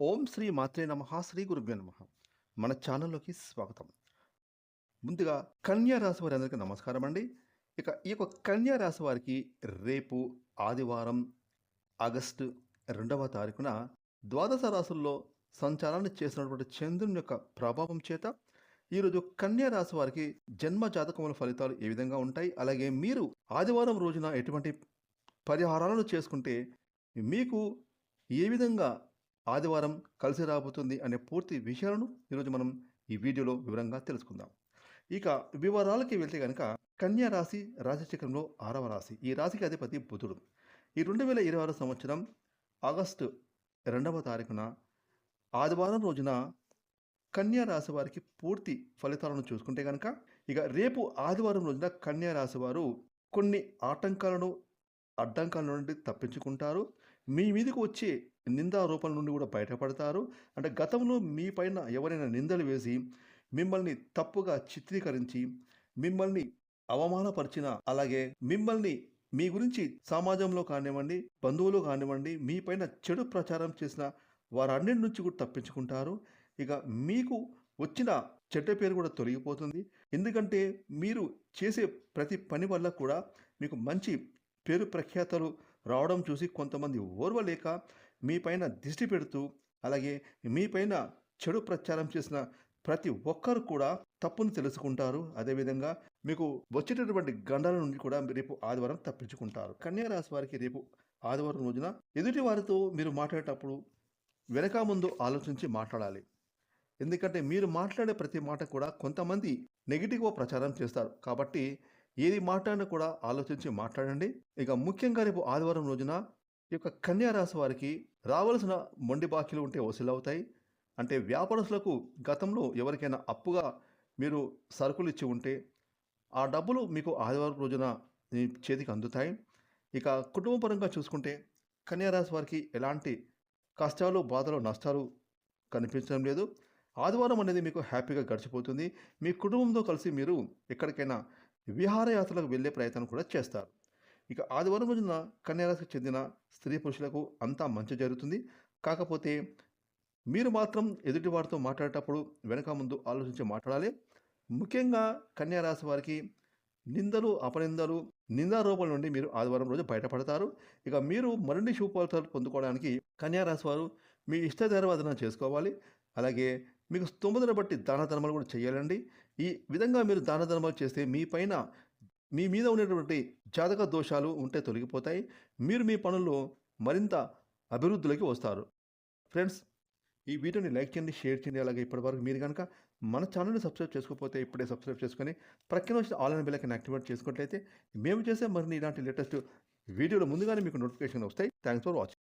ఓం శ్రీ మాత్రే నమః శ్రీ గురుభ్యో నమః. మన ఛానల్లోకి స్వాగతం. ముందుగా కన్యా రాశి వారందరికీ నమస్కారం అండి. ఇక ఈ యొక్క కన్యా రాశి వారికి రేపు ఆదివారం ఆగస్టు 2వ తారీఖున ద్వాదశ రాశుల్లో సంచారాన్ని చేసినటువంటి చంద్రుని యొక్క ప్రభావం చేత ఈరోజు కన్యా రాశి వారికి జన్మ జాతకముల ఫలితాలు ఏ విధంగా ఉంటాయి, అలాగే మీరు ఆదివారం రోజున ఎటువంటి పరిహారాలను చేసుకుంటే మీకు ఏ విధంగా ఆదివారం కలిసి రాబోతుంది అనే పూర్తి విషయాలను ఈరోజు మనం ఈ వీడియోలో వివరంగా తెలుసుకుందాం. ఇక వివరాలకి వెళ్తే కనుక కన్యా రాశి రాశిచక్రంలో 6వ రాశి. ఈ రాశికి అధిపతి బుధుడు. ఈ 2026 సంవత్సరం ఆగస్టు 2వ తారీఖున ఆదివారం రోజున కన్యా రాశి వారికి పూర్తి ఫలితాలను చూసుకుంటే కనుక ఇక రేపు ఆదివారం రోజున కన్యా రాశి వారు కొన్ని ఆటంకాలను అడ్డంకాల నుండి తప్పించుకుంటారు. మీ మీదకి వచ్చే నిందారోపణల నుండి కూడా బయటపడతారు. అంటే గతంలో మీ పైన ఎవరైనా నిందలు వేసి మిమ్మల్ని తప్పుగా చిత్రీకరించి మిమ్మల్ని అవమానపరిచిన, అలాగే మిమ్మల్ని మీ గురించి సమాజంలో కానివ్వండి, బంధువులు కానివ్వండి, మీ పైన చెడు ప్రచారం చేసిన వారన్నిటి నుంచి కూడా తప్పించుకుంటారు. ఇక మీకు వచ్చిన చెడ్డ పేరు కూడా తొలగిపోతుంది. ఎందుకంటే మీరు చేసే ప్రతి పని వల్ల కూడా మీకు మంచి పేరు ప్రఖ్యాతలు రావడం చూసి కొంతమంది ఓర్వలేక మీ పైన దిష్టి పెడుతూ, అలాగే మీ పైన చెడు ప్రచారం చేసిన ప్రతి ఒక్కరు కూడా తప్పును తెలుసుకుంటారు. అదేవిధంగా మీకు వచ్చేటటువంటి గండాల నుండి కూడా రేపు ఆదివారం తప్పించుకుంటారు. కన్యా రాశి వారికి రేపు ఆదివారం రోజున ఎదుటి వారితో మీరు మాట్లాడేటప్పుడు వెనక ముందు ఆలోచించి మాట్లాడాలి. ఎందుకంటే మీరు మాట్లాడే ప్రతి మాట కూడా కొంతమంది నెగిటివ్గా ప్రచారం చేస్తారు. కాబట్టి ఏది మాట్లాడినా కూడా ఆలోచించి మాట్లాడండి. ఇక ముఖ్యంగా రేపు ఆదివారం రోజున ఈ యొక్క కన్యా రాశి వారికి రావాల్సిన మొండి బాకీలు ఉంటే వసూలవుతాయి. అంటే వ్యాపారస్తులకు గతంలో ఎవరికైనా అప్పుగా మీరు సరుకులు ఇచ్చి ఉంటే ఆ డబ్బులు మీకు ఆదివారం రోజున మీ చేతికి అందుతాయి. ఇక కుటుంబపరంగా చూసుకుంటే కన్యా రాశి వారికి ఎలాంటి కష్టాలు, బాధలు, నష్టాలు కనిపించడం లేదు. ఆదివారం అనేది మీకు హ్యాపీగా గడిచిపోతుంది. మీ కుటుంబంతో కలిసి మీరు ఎక్కడికైనా విహారయాత్రలకు వెళ్ళే ప్రయత్నం కూడా చేస్తారు. ఇక ఆదివారం రోజున కన్యా రాశికి చెందిన స్త్రీ పురుషులకు అంతా మంచి జరుగుతుంది. కాకపోతే మీరు మాత్రం ఎదుటి వారితో మాట్లాడేటప్పుడు వెనక ముందు ఆలోచించి మాట్లాడాలి. ముఖ్యంగా కన్యా రాశి వారికి నిందలు, అపనిందలు, నిందారోపణల నుండి మీరు ఆదివారం రోజు బయటపడతారు. ఇక మీరు మరిన్ని శుభ ఫలితాలు పొందుకోవడానికి కన్యా రాశి వారు మీ ఇష్టదైవారాధన చేసుకోవాలి. అలాగే మీకు స్తోమతను బట్టి దాన ధర్మాలు కూడా చేయాలండి. ఈ విధంగా మీరు దాన ధర్మాలు చేస్తే మీ మీద ఉన్నటువంటి జాతక దోషాలు ఉంటే తొలగిపోతాయి. మీరు మీ పనుల్లో మరింత అభివృద్ధిలోకి వస్తారు. ఫ్రెండ్స్, ఈ వీడియోని లైక్ చేయండి, షేర్ చేయండి. అలాగే ఇప్పటివరకు మీరు కనుక మన ఛానల్ని సబ్స్క్రైబ్ చేసుకోకపోతే ఇప్పుడే సబ్స్క్రైబ్ చేసుకొని ప్రక్కన వచ్చిన all and bell icon activate చేసుకున్నట్లయితే మేము చేసే మరిన్ని ఇలాంటి లేటెస్ట్ వీడియోలు ముందుగానే మీకు నోటిఫికేషన్ వస్తాయి. Thanks for watching.